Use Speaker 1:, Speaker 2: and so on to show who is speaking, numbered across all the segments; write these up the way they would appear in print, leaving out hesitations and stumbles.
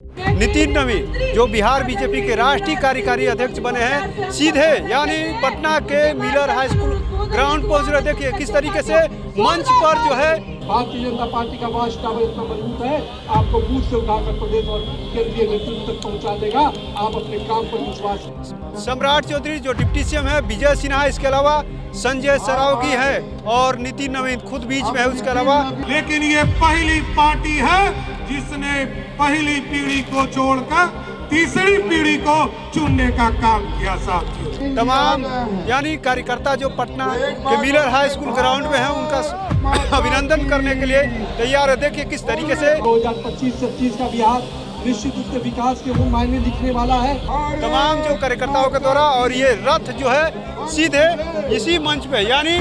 Speaker 1: नितिन नवीन जो बिहार बीजेपी के राष्ट्रीय कार्यकारी अध्यक्ष बने हैं, सीधे यानी पटना के मिलर हाई स्कूल ग्राउंड पहुंच रहे। देखिए किस तरीके से मंच पर जो है
Speaker 2: भारतीय जनता पार्टी का वाच टावर इतना मजबूत है, आपको बूथ से उठाकर प्रदेश और केंद्रीय नेतृत्व तक पहुंचा देगा। आप अपने काम पर विश्वास रखें।
Speaker 1: सम्राट चौधरी जो डिप्टी सीएम है, विजय सिन्हा, इसके अलावा संजय सरावगी है और नितिन नवीन खुद बीच में है। उसके अलावा
Speaker 3: लेकिन ये पहली पार्टी है जिसने पहली पीढ़ी को छोड़कर तीसरी पीढ़ी को चुनने का काम किया। साथियों,
Speaker 1: तमाम यानी कार्यकर्ता जो पटना के मिलर हाई स्कूल ग्राउंड में है, उनका अभिनंदन करने के लिए तैयार है। देखिए किस तरीके से
Speaker 2: 2025-26 का बिहार निश्चित रूप से विकास के वो मायने लिखने वाला है
Speaker 1: तमाम जो कार्यकर्ताओं के द्वारा। और ये रथ जो है सीधे इसी मंच पे यानी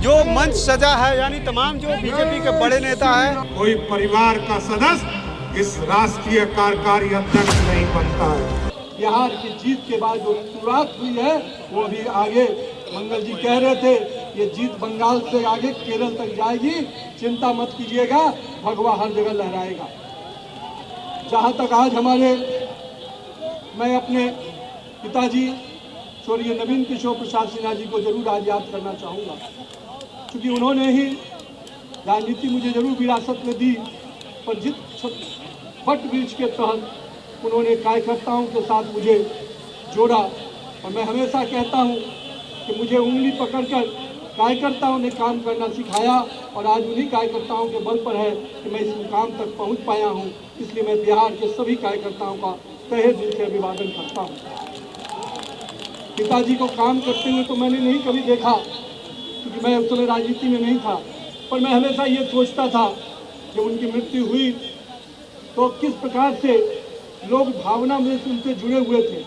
Speaker 1: जो मंच सजा है, यानी तमाम जो बीजेपी के बड़े नेता है।
Speaker 3: कोई परिवार का सदस्य इस राष्ट्रीय कार्यकारी अध्यक्ष नहीं बनता है।
Speaker 2: बिहार की जीत के बाद जो शुरुआत हुई है वो अभी आगे, मंगल जी कह रहे थे ये जीत बंगाल से आगे केरल तक जाएगी। चिंता मत कीजिएगा, भगवा हर जगह लहराएगा। जहाँ तक आज मैं अपने पिताजी स्वर्गीय नवीन किशोर प्रसाद सिन्हा जी को जरूर आज याद करना चाहूँगा, क्योंकि उन्होंने ही राजनीति मुझे जरूर विरासत में दी, पर जिस वट वृक्ष के तहत उन्होंने कार्यकर्ताओं के साथ मुझे जोड़ा। और मैं हमेशा कहता हूँ कि मुझे उंगली पकड़कर कार्यकर्ताओं ने काम करना सिखाया और आज उन्हीं कार्यकर्ताओं के बल पर है कि मैं इस मुकाम तक पहुँच पाया हूँ। इसलिए मैं बिहार के सभी कार्यकर्ताओं का तहे दिल से अभिवादन करता हूँ। पिताजी को काम करते हुए तो मैंने नहीं कभी देखा, क्योंकि मैं उस समय राजनीति में नहीं था, पर मैं हमेशा ये सोचता था जब उनकी मृत्यु हुई तो किस प्रकार से लोग भावना में उनसे जुड़े हुए थे।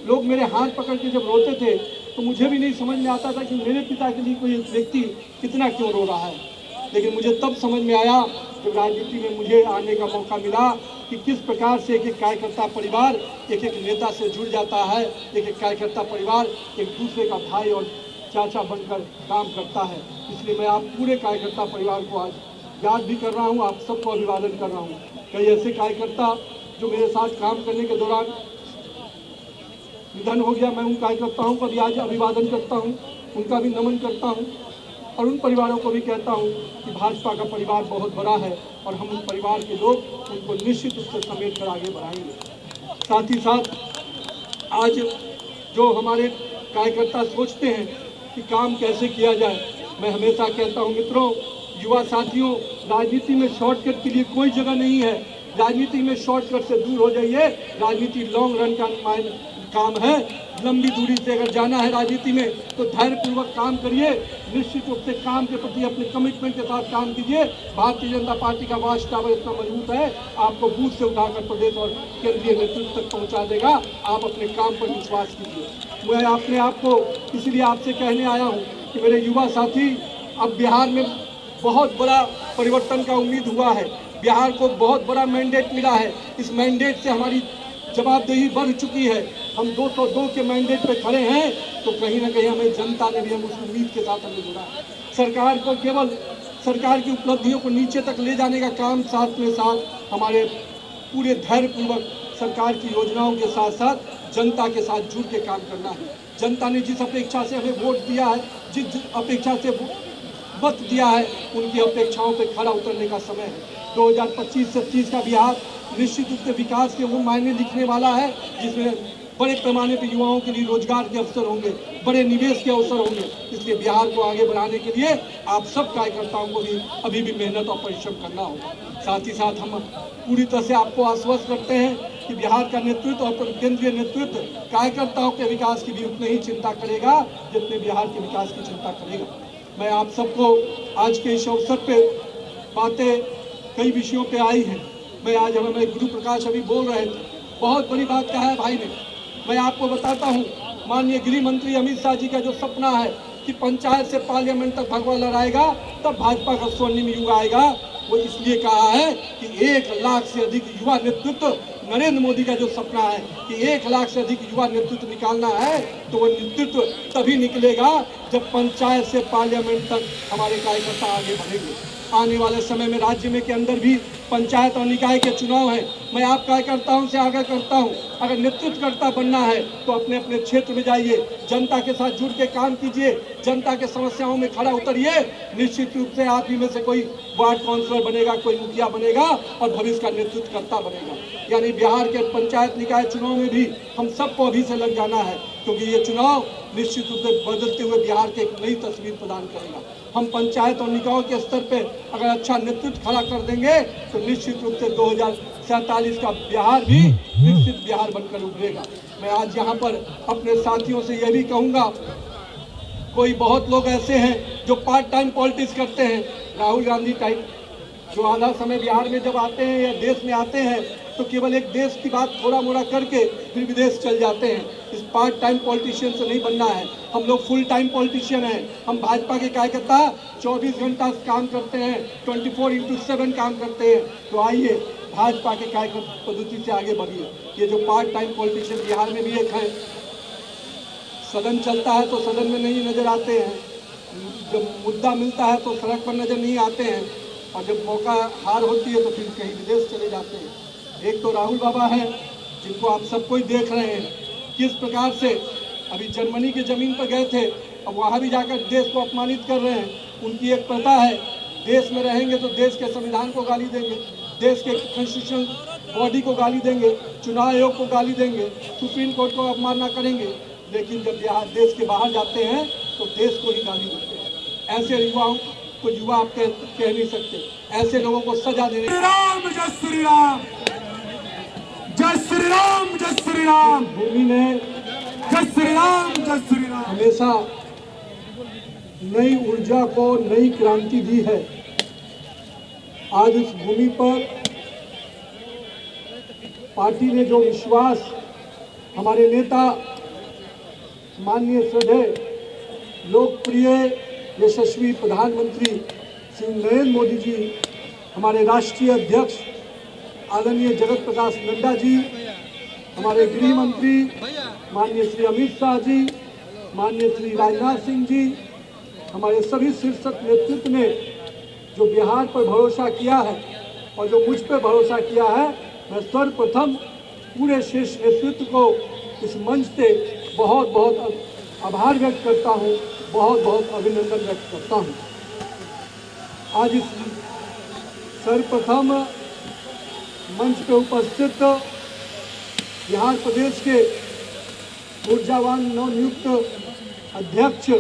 Speaker 2: लोग मेरे हाथ पकड़ के जब रोते थे तो मुझे भी नहीं समझ में आता था कि मेरे पिता के लिए कोई व्यक्ति कितना क्यों रो रहा है। लेकिन मुझे तब समझ में आया जब राजनीति में मुझे आने का मौका मिला कि किस प्रकार से एक एक कार्यकर्ता परिवार एक एक नेता से जुड़ जाता है। एक एक कार्यकर्ता परिवार एक दूसरे का भाई और चाचा बनकर काम करता है। इसलिए मैं आप पूरे कार्यकर्ता परिवार को आज याद भी कर रहा हूँ, आप सबको अभिवादन कर रहा हूँ। कई ऐसे कार्यकर्ता जो मेरे साथ काम करने के दौरान निधन हो गया, मैं उन कार्यकर्ताओं का भी आज अभिवादन करता हूं, उनका भी नमन करता हूं और उन परिवारों को भी कहता हूं कि भाजपा का परिवार बहुत बड़ा है और हम उस परिवार के लोग उनको निश्चित रूप से समेट कर आगे बढ़ाएंगे। साथ ही साथ आज जो हमारे कार्यकर्ता सोचते हैं कि काम कैसे किया जाए, मैं हमेशा कहता हूँ मित्रों, युवा साथियों, राजनीति में शॉर्टकट के लिए कोई जगह नहीं है। राजनीति में शॉर्टकट से दूर हो जाइए। राजनीति लॉन्ग रन का काम है। लंबी दूरी से अगर जाना है राजनीति में तो धैर्यपूर्वक काम करिए। निश्चित रूप से काम के प्रति अपने कमिटमेंट के साथ काम कीजिए। भारतीय जनता पार्टी का वाच टावर इतना मजबूत है, आपको बूथ से उठाकर प्रदेश और केंद्रीय नेतृत्व तक पहुंचा देगा। आप अपने काम पर विश्वास कीजिए। मैं अपने आप को इसलिए आपसे कहने आया हूँ कि मेरे युवा साथी, अब बिहार में बहुत बड़ा परिवर्तन का उम्मीद हुआ है। बिहार को बहुत बड़ा मैंडेट मिला है। इस मैंडेट से हमारी जवाबदेही बढ़ चुकी है। हम 202 के मैंडेट पे खड़े हैं, तो कहीं ना कहीं हमें जनता ने भी हम उस उम्मीद के साथ हमें जुड़ा है। सरकार को केवल सरकार की उपलब्धियों को नीचे तक ले जाने का काम साथ में साथ हमारे पूरे धैर्यपूर्वक सरकार की योजनाओं के साथ साथ जनता के साथ जुड़ के काम करना है। जनता ने जिस अपेक्षा से हमें वोट दिया है, जिस अपेक्षा से वक्त दिया है, उनकी अपेक्षाओं पे खरा उतरने का समय है। 2025-26 का बिहार निश्चित रूप से विकास के वो मायने लिखने वाला है जिसमें बड़े पैमाने पर युवाओं के लिए रोजगार के अवसर होंगे, बड़े निवेश के अवसर होंगे। इसलिए बिहार को आगे बढ़ाने के लिए आप सब कार्यकर्ताओं को भी अभी भी मेहनत और परिश्रम करना होगा। साथ ही साथ हम पूरी तरह से आपको आश्वस्त करते हैं कि बिहार का नेतृत्व और केंद्रीय नेतृत्व कार्यकर्ताओं के विकास की भी उतनी ही चिंता करेगा जितने बिहार के विकास की चिंता करेगा। मैं आप सबको आज के इस अवसर पे बातें कई विषयों पे आई हैं। मैं आज हमें गुरु प्रकाश अभी बोल रहे थे, बहुत बड़ी बात कहा है भाई ने। मैं आपको बताता हूँ, माननीय गृह मंत्री अमित शाह जी का जो सपना है कि पंचायत से पार्लियामेंट तक भगवा लहराएगा तब भाजपा का स्वर्णिम युग आएगा, वो इसलिए कहा है कि 1 लाख से अधिक युवा नेतृत्व, नरेंद्र मोदी का जो सपना है कि 1 लाख से अधिक युवा नेतृत्व निकालना है, तो वो नेतृत्व तभी निकलेगा जब पंचायत से पार्लियामेंट तक हमारे कार्यकर्ता आगे बढ़ेंगे। आने वाले समय में राज्य में के अंदर भी पंचायत और निकाय के चुनाव हैं। मैं आप कार्यकर्ताओं से आग्रह करता हूं, अगर नेतृत्वकर्ता बनना है तो अपने अपने क्षेत्र में जाइए, जनता के साथ जुड़ के काम कीजिए, जनता के समस्याओं में खड़ा उतरिए। निश्चित रूप से आप ही में से कोई वार्ड काउंसलर बनेगा, कोई मुखिया बनेगा और भविष्य का नेतृत्वकर्ता बनेगा। यानी बिहार के पंचायत निकाय चुनाव में भी हम सबको अभी से लग जाना है, क्योंकि ये चुनाव निश्चित रूप से बदलते हुए बिहार के एक नई तस्वीर प्रदान करेगा। हम पंचायत और निकायों के स्तर पे अगर अच्छा नेतृत्व खड़ा कर देंगे तो निश्चित रूप से 2047 का बिहार भी विकसित बिहार बनकर उभरेगा। मैं आज यहाँ पर अपने साथियों से यह भी कहूँगा, कोई बहुत लोग ऐसे हैं जो पार्ट टाइम पॉलिटिक्स करते हैं, राहुल गांधी टाइप, जो आधा समय बिहार में जब आते हैं या देश में आते हैं तो केवल एक देश की बात थोड़ा मोड़ा करके फिर विदेश चल जाते हैं। इस पार्ट टाइम पॉलिटिशियन से नहीं बनना है, हम लोग फुल टाइम पॉलिटिशियन हैं। हम भाजपा के कार्यकर्ता 24 घंटा काम करते हैं, 24/7 काम करते हैं। तो आइए भाजपा के कार्यकर्ता पद्धति से आगे बढ़िए। ये जो पार्ट टाइम पॉलिटिशियन बिहार में भी एक है, सदन चलता है तो सदन में नहीं नजर आते हैं, जब मुद्दा मिलता है तो सड़क पर नजर नहीं आते हैं, और जब मौका हार होती है तो फिर कहीं विदेश चले जाते हैं। एक तो राहुल बाबा हैं जिनको आप सब कोई देख रहे हैं किस प्रकार से अभी जर्मनी की ज़मीन पर गए थे, अब वहाँ भी जाकर देश को अपमानित कर रहे हैं। उनकी एक प्रथा है, देश में रहेंगे तो देश के संविधान को गाली देंगे, देश के कॉन्स्टिट्यूशन बॉडी को गाली देंगे, चुनाव आयोग को गाली देंगे, सुप्रीम कोर्ट को अपमानना करेंगे, लेकिन जब यहाँ देश के बाहर जाते हैं तो देश को ही गाली देते हैं। ऐसे युवाओं को युवा आप कह नहीं सकते, ऐसे लोगों को सजा देने।
Speaker 3: जय श्री राम, जय श्री राम, जय श्री राम।
Speaker 2: भूमि ने
Speaker 3: जय श्री राम, जय श्री राम
Speaker 2: हमेशा नई ऊर्जा को नई क्रांति दी है। आज इस भूमि पर पार्टी ने जो विश्वास हमारे नेता माननीय श्रद्धेय लोकप्रिय यशस्वी प्रधानमंत्री श्री नरेंद्र मोदी जी, हमारे राष्ट्रीय अध्यक्ष आदरणीय जगत प्रकाश नड्डा जी, हमारे गृह मंत्री माननीय श्री अमित शाह जी, माननीय श्री राजनाथ सिंह जी, हमारे सभी शीर्ष नेतृत्व ने जो बिहार पर भरोसा किया है और जो मुझ पर भरोसा किया है, मैं सर्वप्रथम पूरे शीर्ष नेतृत्व को इस मंच से बहुत बहुत आभार व्यक्त करता हूँ, बहुत बहुत अभिनंदन व्यक्त करता हूँ। आज इस सर्वप्रथम मंच पर उपस्थित बिहार प्रदेश के ऊर्जावान नवनियुक्त अध्यक्ष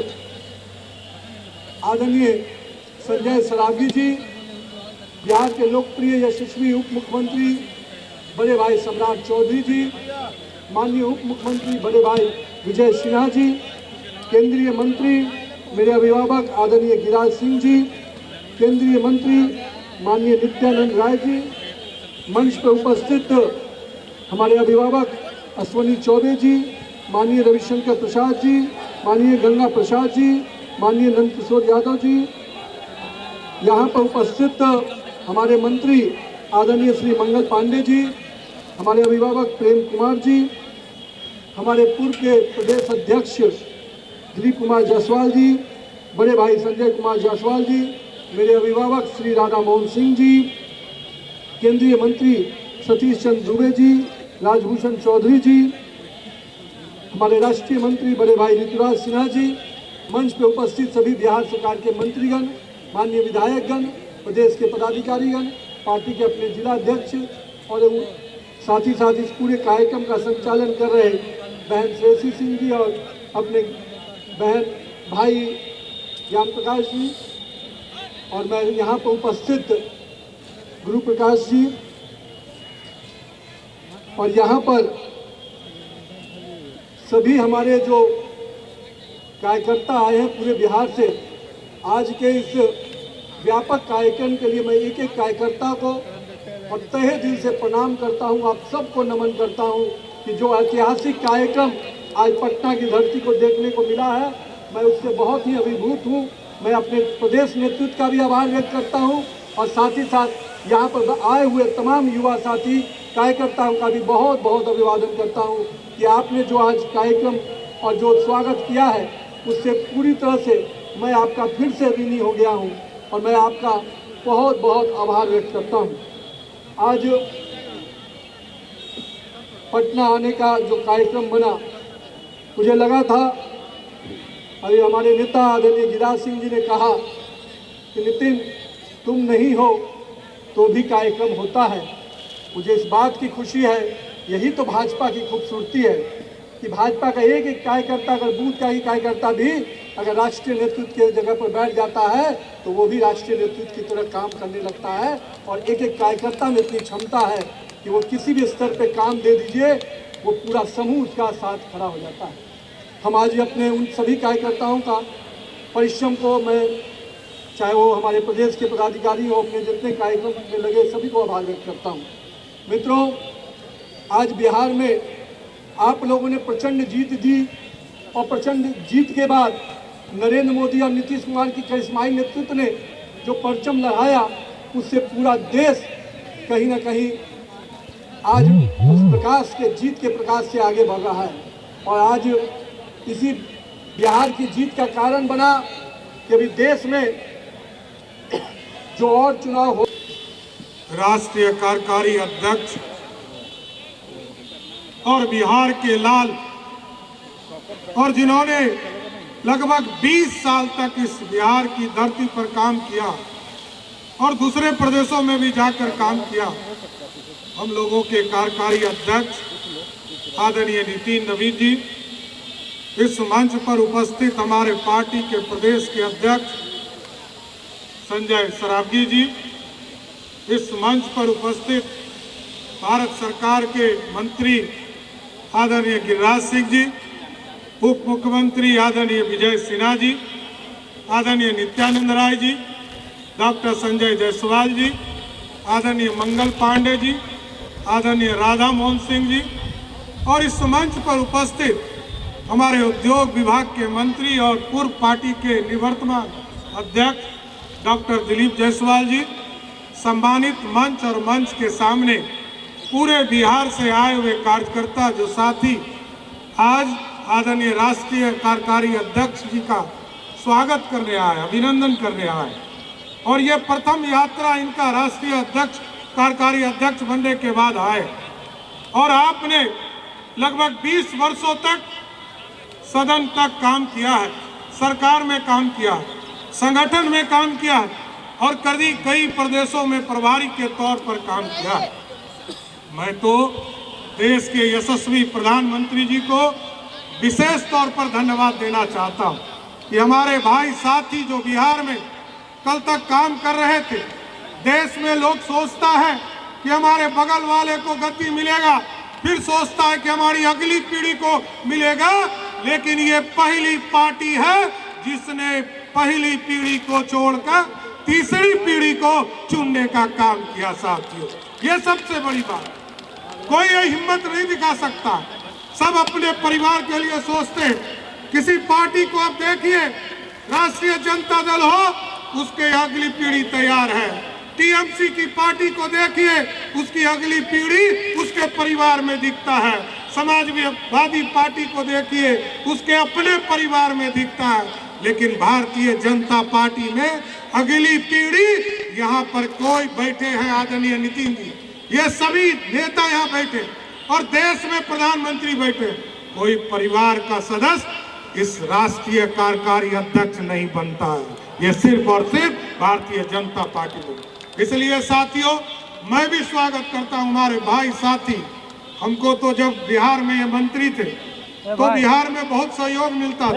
Speaker 2: आदरणीय संजय सरावगी जी, बिहार के लोकप्रिय यशस्वी उप मुख्यमंत्री बड़े भाई सम्राट चौधरी जी, माननीय उप मुख्यमंत्री बड़े भाई विजय सिन्हा जी, केंद्रीय मंत्री मेरे अभिभावक आदरणीय गिरिराज सिंह जी, केंद्रीय मंत्री माननीय नित्यानंद राय जी, मंच पर उपस्थित हमारे अभिभावक अश्वनी चौबे जी, माननीय रविशंकर प्रसाद जी, माननीय गंगा प्रसाद जी, माननीय नंद किशोर यादव जी, यहाँ पर उपस्थित हमारे मंत्री आदरणीय श्री मंगल पांडे जी, हमारे अभिभावक प्रेम कुमार जी, हमारे पूर्व के प्रदेश अध्यक्ष दिलीप कुमार जायसवाल जी, बड़े भाई संजय कुमार जायसवाल जी, मेरे अभिभावक श्री राधा मोहन सिंह जी, केंद्रीय मंत्री सतीश चंद्र दुबे जी, राजभूषण चौधरी जी, हमारे राष्ट्रीय मंत्री बड़े भाई ऋतुराज सिन्हा जी, मंच पर उपस्थित सभी बिहार सरकार के मंत्रीगण, माननीय विधायकगण, प्रदेश के पदाधिकारीगण, पार्टी के अपने जिला अध्यक्ष और साथ ही साथ इस पूरे कार्यक्रम का संचालन कर रहे बहन श्रेयसी सिंह जी और अपने बहन भाई ज्ञान प्रकाश जी, और मैं यहाँ पर उपस्थित गुरु प्रकाश जी, और यहाँ पर सभी हमारे जो कार्यकर्ता आए हैं पूरे बिहार से। आज के इस व्यापक कार्यक्रम के लिए मैं एक एक कार्यकर्ता को और तहे दिल से प्रणाम करता हूँ, आप सबको नमन करता हूँ कि जो ऐतिहासिक कार्यक्रम आज पटना की धरती को देखने को मिला है, मैं उससे बहुत ही अभिभूत हूँ। मैं अपने प्रदेश नेतृत्व का भी आभार व्यक्त करता हूँ और साथ ही साथ यहाँ पर आए हुए तमाम युवा साथी कार्यकर्ताओं का भी बहुत बहुत अभिवादन करता हूँ कि आपने जो आज कार्यक्रम और जो स्वागत किया है उससे पूरी तरह से मैं आपका फिर से ऋणी हो गया हूँ और मैं आपका बहुत बहुत आभार व्यक्त करता हूँ। आज पटना आने का जो कार्यक्रम बना, मुझे लगा था, अरे हमारे नेता आदरणीय गिरिराज सिंह जी ने कहा कि नितिन तुम नहीं हो तो भी कार्यक्रम होता है। मुझे इस बात की खुशी है, यही तो भाजपा की खूबसूरती है कि भाजपा का एक एक कार्यकर्ता, अगर बूथ का ही कार्यकर्ता भी अगर राष्ट्रीय नेतृत्व के जगह पर बैठ जाता है तो वो भी राष्ट्रीय नेतृत्व की तरह काम करने लगता है। और एक एक कार्यकर्ता में इतनी क्षमता है कि वो किसी भी स्तर पे काम दे दीजिए, वो पूरा समूह उसका साथ खड़ा हो जाता है। हम आज अपने उन सभी कार्यकर्ताओं का परिश्रम को, मैं चाहे वो हमारे प्रदेश के पदाधिकारी हो, अपने जितने कार्यक्रम में लगे सभी को आभार व्यक्त करता हूँ। मित्रों, आज बिहार में आप लोगों ने प्रचंड जीत दी और प्रचंड जीत के बाद नरेंद्र मोदी और नीतीश कुमार की करिश्माई नेतृत्व ने जो परचम लहराया, उससे पूरा देश कहीं ना कहीं आज उस प्रकाश के, जीत के प्रकाश से आगे बढ़ रहा है। और आज इसी बिहार की जीत का कारण बना कि अभी देश में जो और चुनाव हो,
Speaker 3: राष्ट्रीय कार्यकारी अध्यक्ष और बिहार के लाल, और जिन्होंने लगभग 20 साल तक इस बिहार की धरती पर काम किया और दूसरे प्रदेशों में भी जाकर काम किया, हम लोगों के कार्यकारी अध्यक्ष आदरणीय नितिन नवीन जी, इस मंच पर उपस्थित हमारे पार्टी के प्रदेश के अध्यक्ष संजय सरावगी जी, इस मंच पर उपस्थित भारत सरकार के मंत्री आदरणीय गिरिराज सिंह जी, उप मुख्यमंत्री आदरणीय विजय सिन्हा जी, आदरणीय नित्यानंद राय जी, डॉक्टर संजय जायसवाल जी, आदरणीय मंगल पांडे जी, आदरणीय राधा मोहन सिंह जी, और इस मंच पर उपस्थित हमारे उद्योग विभाग के मंत्री और पूर्व पार्टी के निवर्तमान अध्यक्ष डॉक्टर दिलीप जायसवाल जी, सम्मानित मंच और मंच के सामने पूरे बिहार से आए हुए कार्यकर्ता जो साथी आज आदरणीय राष्ट्रीय कार्यकारी अध्यक्ष जी का स्वागत करने आए, अभिनंदन करने आए, और ये प्रथम यात्रा इनका राष्ट्रीय अध्यक्ष, कार्यकारी अध्यक्ष बनने के बाद आए। और आपने लगभग 20 वर्षों तक सदन तक काम किया है, सरकार में काम किया है, संगठन में काम किया है और कई प्रदेशों में प्रभारी के तौर पर काम किया है। मैं तो देश के यशस्वी प्रधानमंत्री जी को विशेष तौर पर धन्यवाद देना चाहता हूं कि हमारे भाई साथी जो बिहार में कल तक काम कर रहे थे, देश में लोग सोचता है कि हमारे बगल वाले को गति मिलेगा, फिर सोचता है कि हमारी अगली पीढ़ी को मिलेगा, लेकिन ये पहली पार्टी है जिसने पहली पीढ़ी को छोड़कर तीसरी पीढ़ी को चुनने का काम किया। साथियों, ये सबसे बड़ी बात, कोई ये हिम्मत नहीं दिखा सकता, सब अपने परिवार के लिए सोचते हैं। किसी पार्टी को आप देखिए, राष्ट्रीय जनता दल हो, उसके अगली पीढ़ी तैयार है। टीएमसी की पार्टी को देखिए, उसकी अगली पीढ़ी उसके परिवार में दिखता है। समाजवादी पार्टी को देखिए, उसके अपने परिवार में दिखता है। लेकिन भारतीय जनता पार्टी में अगली पीढ़ी, यहाँ पर कोई बैठे हैं आदरणीय नितिन जी, ये सभी नेता यहाँ बैठे और देश में प्रधानमंत्री बैठे, कोई परिवार का सदस्य इस राष्ट्रीय कार्यकारी अध्यक्ष नहीं बनता है, ये सिर्फ और सिर्फ भारतीय जनता पार्टी को। इसलिए साथियों, मैं भी स्वागत करता हूँ हमारे भाई साथी। हमको तो जब बिहार में ये मंत्री थे तो बिहार में बहुत सहयोग मिलता था।